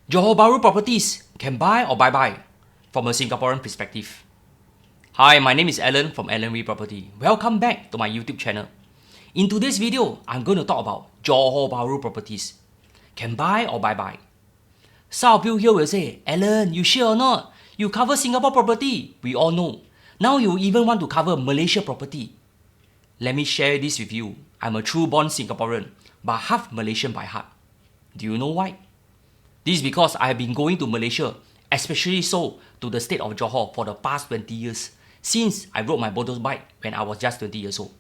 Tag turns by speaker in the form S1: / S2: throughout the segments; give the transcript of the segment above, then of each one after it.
S1: Johor Bahru Properties can buy or buy from a Singaporean perspective. Hi, my name is Alan from Alan Wee Property. Welcome back to my YouTube channel. In today's video, I'm going to talk about Johor Bahru Properties. Can buy or buy. Some of you here will say, Alan, you sure or not? You cover Singapore property. We all know. Now you even want to cover Malaysia property. Let me share this with you. I'm a true-born Singaporean, but half Malaysian by heart. Do you know why? This is because I have been going to Malaysia, especially so to the state of Johor for the past 20 years, since I rode my motorbike when I was just 20 years old.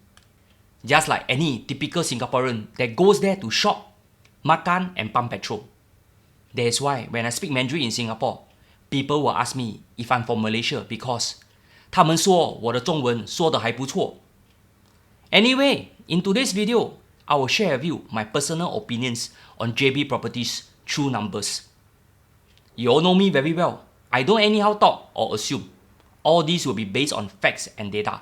S1: Just like any typical Singaporean that goes there to shop, makan and pump petrol. That is why when I speak Mandarin in Singapore, people will ask me if I'm from Malaysia because 他们说我的中文说得还不错. Anyway, in today's video, I will share with you my personal opinions on JB Properties through numbers. You all know me very well. I don't anyhow talk or assume. All these will be based on facts and data.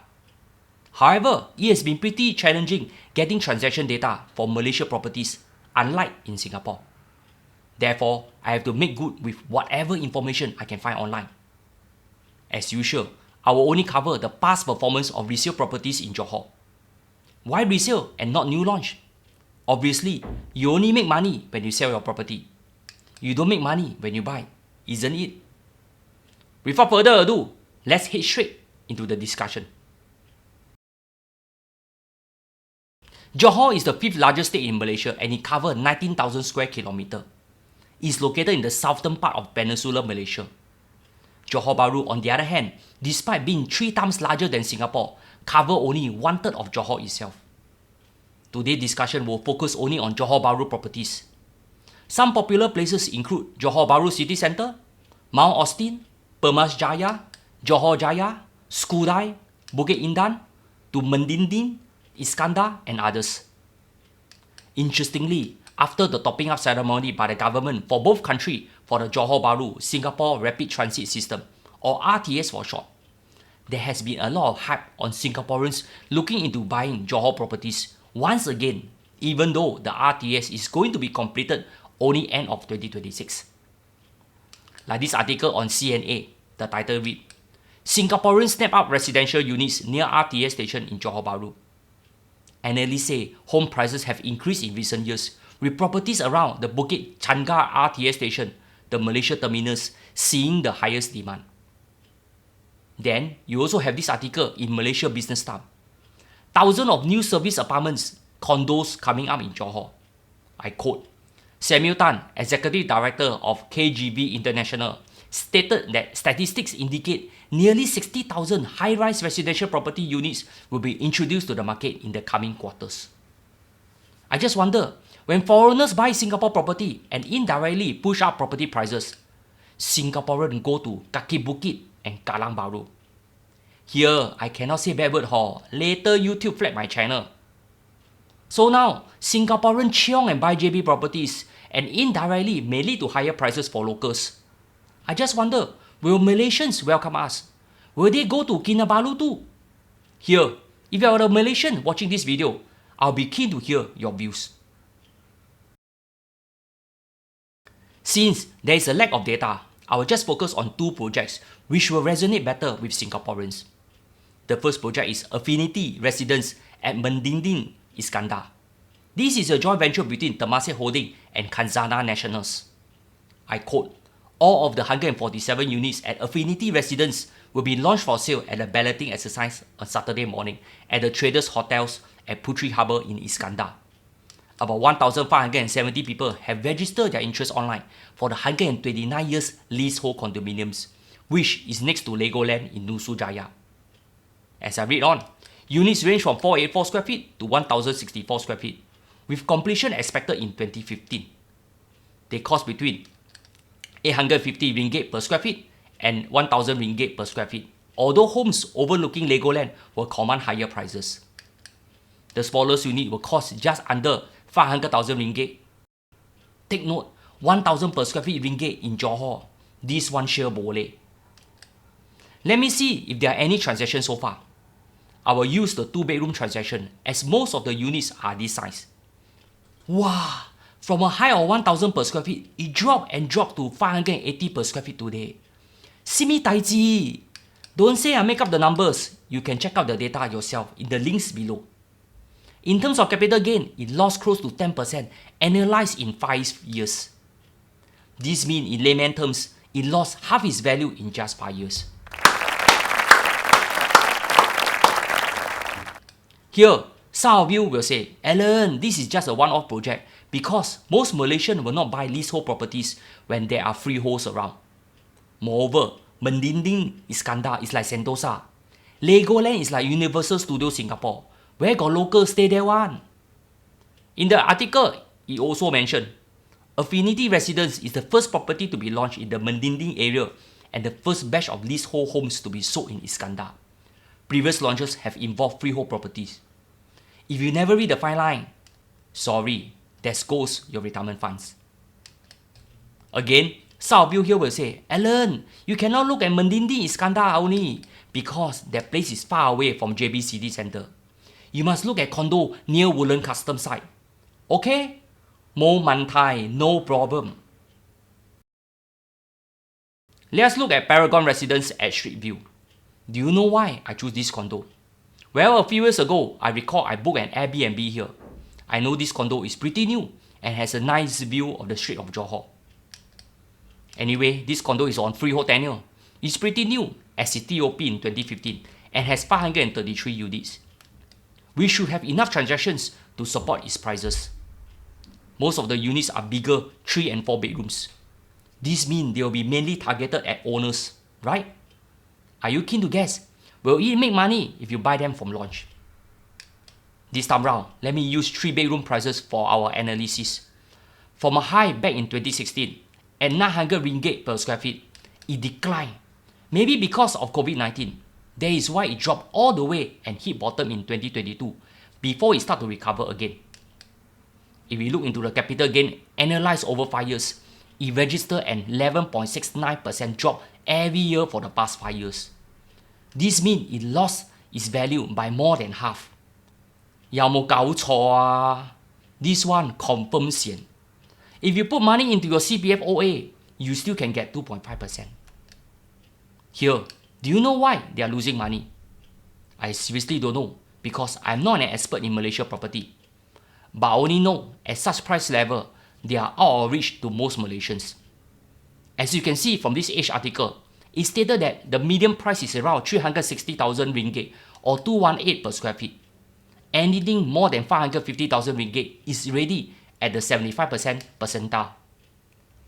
S1: However, it has been pretty challenging getting transaction data for Malaysia properties, unlike in Singapore. Therefore, I have to make good with whatever information I can find online. As usual, I will only cover the past performance of resale properties in Johor. Why resale and not new launch? Obviously, you only make money when you sell your property. You don't make money when you buy, isn't it? Without further ado, let's head straight into the discussion. Johor is the 5th largest state in Malaysia and it covers 19,000 square kilometers. It is located in the southern part of Peninsular Malaysia. Johor Bahru, on the other hand, despite being 3 times larger than Singapore, covers only 1/3 of Johor itself. Today's discussion will focus only on Johor Bahru properties. Some popular places include Johor Bahru City Centre, Mount Austin, Permas Jaya, Johor Jaya, Skudai, Bukit Indah, to Mendinding, Iskandar and others. Interestingly, after the topping up ceremony by the government for both countries for the Johor Bahru Singapore Rapid Transit System, or RTS for short, there has been a lot of hype on Singaporeans looking into buying Johor properties once again, even though the RTS is going to be completed only end of 2026. Like this article on CNA, the title read, Singaporeans snap up residential units near RTS station in Johor Bahru. Analysts say home prices have increased in recent years, with properties around the Bukit Changar RTS station, the Malaysia terminus, seeing the highest demand. Then, you also have this article in Malaysia Business Times. Thousands of new service apartments, condos coming up in Johor. I quote, Samuel Tan, Executive Director of KGV International, stated that statistics indicate nearly 60,000 high-rise residential property units will be introduced to the market in the coming quarters. I just wonder, when foreigners buy Singapore property and indirectly push up property prices, Singaporeans go to Kaki Bukit and Kallang Bahru. Here, I cannot say bad word later YouTube flag my channel. So now, Singaporeans chiong and buy JB properties and indirectly may lead to higher prices for locals. I just wonder, will Malaysians welcome us? Will they go to Kinabalu too? Here, if you are a Malaysian watching this video, I'll be keen to hear your views. Since there is a lack of data, I will just focus on 2 projects which will resonate better with Singaporeans. The first project is Affinity Residence at Mendinding, Iskandar. This is a joint venture between Temasek Holding and Khazanah Nationals. I quote, all of the 147 units at Affinity Residence will be launched for sale at a balloting exercise on Saturday morning at the Traders Hotels at Puteri Harbour in Iskandar. About 1,570 people have registered their interest online for the 129 years leasehold condominiums, which is next to Legoland in Nusa Jaya. As I read on, units range from 484 square feet to 1,064 square feet, with completion expected in 2015. They cost between 850 ringgit per square feet and 1,000 ringgit per square feet, although homes overlooking Legoland will command higher prices. The smallest unit will cost just under 500,000 ringgit. Take note, 1,000 per square feet ringgit in Johor. This one sheer boleh. Let me see if there are any transactions so far. I will use the 2-bedroom transaction as most of the units are this size. Wow, From a high of 1,000 per square feet, it dropped and dropped to 580 per square feet today. Simi taiji. Don't say I make up the numbers. You can check out the data yourself in the links below. In terms of capital gain, it lost close to 10% annualized in 5 years. This means in layman terms, it lost half its value in just 5 years. Here, some of you will say, Alan, this is just a one-off project because most Malaysians will not buy leasehold properties when there are freeholds around. Moreover, Mendinding Iskandar is like Sentosa. Legoland is like Universal Studios Singapore. Where got locals stay there one? In the article, it also mentioned, Affinity Residence is the first property to be launched in the Mendinding area and the first batch of leasehold homes to be sold in Iskandar. Previous launches have involved freehold properties. If you never read the fine line, sorry, there goes your retirement funds. Again, some of you here will say, Alan, you cannot look at Mendinding Iskandar only because that place is far away from JB City Centre. You must look at condo near Woodland Custom site. Okay? Mo Mantai, no problem. Let's look at Paragon Residence at Street View. Do you know why I choose this condo? Well, a few years ago, I recall I booked an Airbnb here. I know this condo is pretty new and has a nice view of the Strait of Johor. Anyway, this condo is on freehold tenure. It's pretty new as it TOP in 2015 and has 533 units. We should have enough transactions to support its prices. Most of the units are bigger 3 and 4 bedrooms. This means they will be mainly targeted at owners, right? Are you keen to guess? Will it make money if you buy them from launch? This time round, let me use 3-bedroom prices for our analysis. From a high back in 2016, at 900 ringgit per square feet, it declined. Maybe because of COVID-19. That is why it dropped all the way and hit bottom in 2022 before it started to recover again. If we look into the capital gain analyzed over 5 years, it registered an 11.69% drop every year for the past 5 years. This means it lost its value by more than half. 有冇搞錯啊? This one confirm sian. If you put money into your CPF OA, you still can get 2.5%. Here, do you know why they are losing money? I seriously don't know because I'm not an expert in Malaysia property. But I only know at such price level, they are out of reach to most Malaysians. As you can see from this Age article, it stated that the median price is around 360,000 ringgit or 218 per square feet. Anything more than 550,000 ringgit is already at the 75% percentile.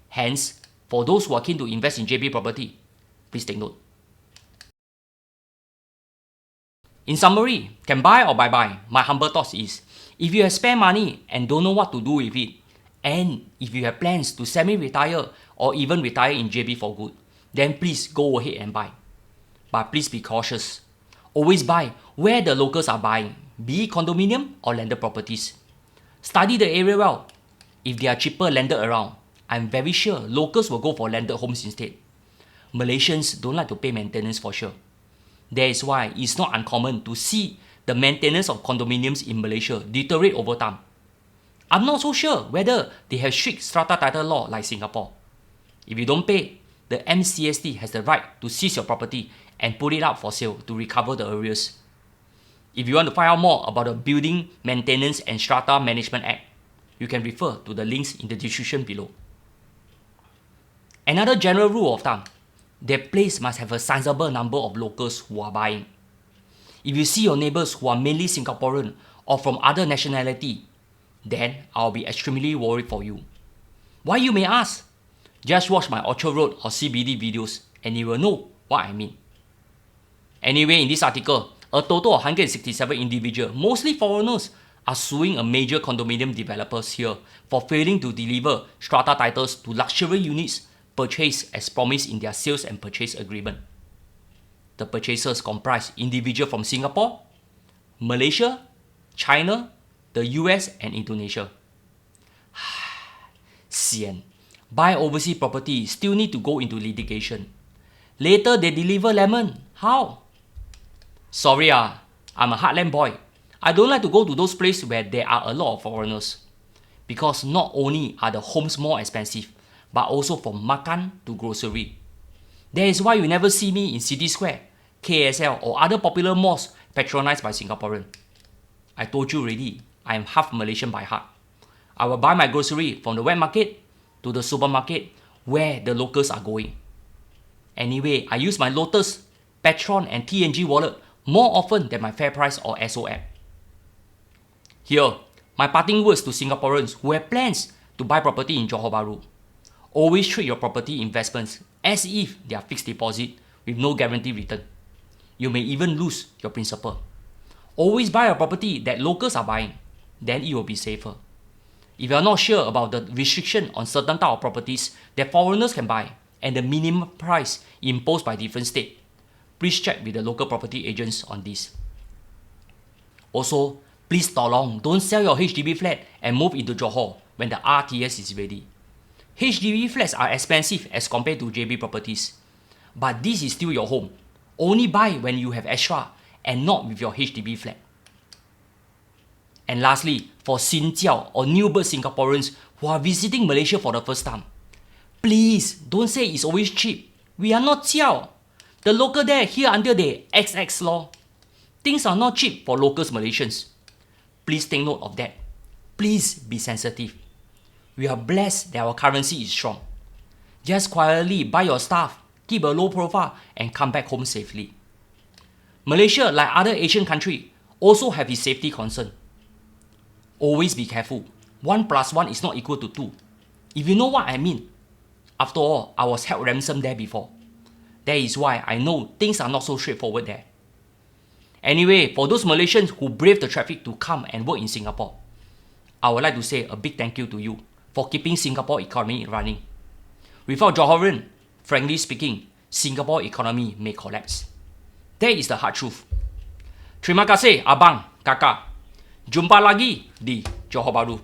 S1: Hence, for those who are keen to invest in JB property, please take note. In summary, can buy or buy? My humble thoughts is, if you have spare money and don't know what to do with it, and if you have plans to semi-retire or even retire in JB for good, then please go ahead and buy. But please be cautious. Always buy where the locals are buying, be it condominium or landed properties. Study the area well. If there are cheaper landed around, I'm very sure locals will go for landed homes instead. Malaysians don't like to pay maintenance for sure. That is why it's not uncommon to see the maintenance of condominiums in Malaysia deteriorate over time. I'm not so sure whether they have strict strata title law like Singapore. If you don't pay, the MCST has the right to seize your property and put it up for sale to recover the arrears. If you want to find out more about the Building Maintenance and Strata Management Act, you can refer to the links in the description below. Another general rule of thumb, that place must have a sizable number of locals who are buying. If you see your neighbors who are mainly Singaporean or from other nationality, then I'll be extremely worried for you. Why, you may ask? Just watch my Orchard Road or CBD videos and you will know what I mean. Anyway, in this article, a total of 167 individuals, mostly foreigners, are suing a major condominium developers here for failing to deliver strata titles to luxury units purchased as promised in their sales and purchase agreement. The purchasers comprise individuals from Singapore, Malaysia, China, the US, and Indonesia. Sian. Buy overseas property still need to go into litigation. Later they deliver lemon. How? Sorry I'm a heartland boy. I don't like to go to those places where there are a lot of foreigners. because not only are the homes more expensive, but also from makan to grocery. That is why you never see me in City Square, KSL or other popular malls patronized by Singaporeans. I told you already, I am half Malaysian by heart. I will buy my grocery from the wet market to the supermarket where the locals are going. Anyway, I use my Lotus, Petron and TNG wallet more often than my FairPrice or Esso app. Here, my parting words to Singaporeans who have plans to buy property in Johor Bahru. Always treat your property investments as if they are fixed deposit with no guaranteed return. You may even lose your principal. Always buy a property that locals are buying, then it will be safer. If you are not sure about the restriction on certain type of properties that foreigners can buy and the minimum price imposed by different states, please check with the local property agents on this. Also, please tolong, don't sell your HDB flat and move into Johor when the RTS is ready. HDB flats are expensive as compared to JB properties, but this is still your home. Only buy when you have extra and not with your HDB flat. And lastly, for Sinjiao or new birth Singaporeans who are visiting Malaysia for the first time, please don't say it's always cheap. We are not Jiao. The local there here until they XX law. Things are not cheap for locals Malaysians. Please take note of that. Please be sensitive. We are blessed that our currency is strong. Just quietly buy your stuff, keep a low profile and come back home safely. Malaysia, like other Asian countries, also have its safety concern. Always be careful. 1 + 1 is not equal to 2. If you know what I mean. After all, I was held ransom there before. That is why I know things are not so straightforward there. Anyway, for those Malaysians who brave the traffic to come and work in Singapore, I would like to say a big thank you to you for keeping Singapore economy running. Without Johorian, frankly speaking, Singapore economy may collapse. That is the hard truth. Terima kasih abang, kakak. Jumpa lagi di Johor Bahru.